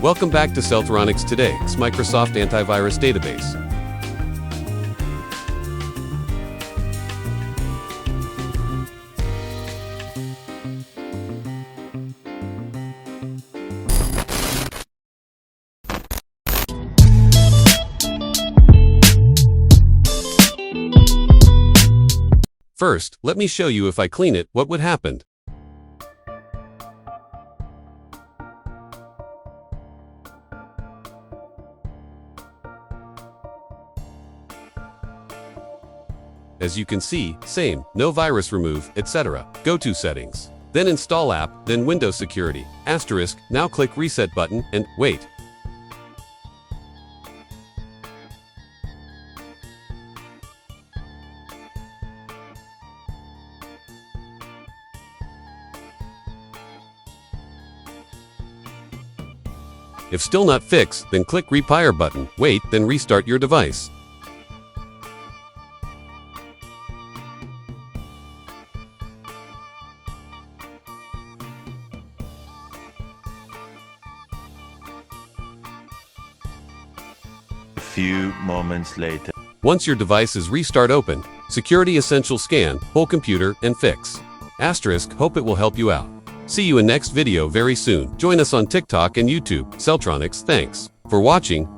Welcome back to Celltronix today's Microsoft antivirus database. First, let me show you if I clean it, what would happen. As you can see, same, no virus remove, etc. Go to settings. Then install app, then Windows security, asterisk, now click reset button, and wait. If still not fixed, then click repair button, wait, then restart your device. A few moments later. Once your device is restart open, security essential scan, whole computer, and fix. Asterisk, hope it will help you out. See you in next video very soon. Join us on TikTok and YouTube. Celltronix, thanks for watching.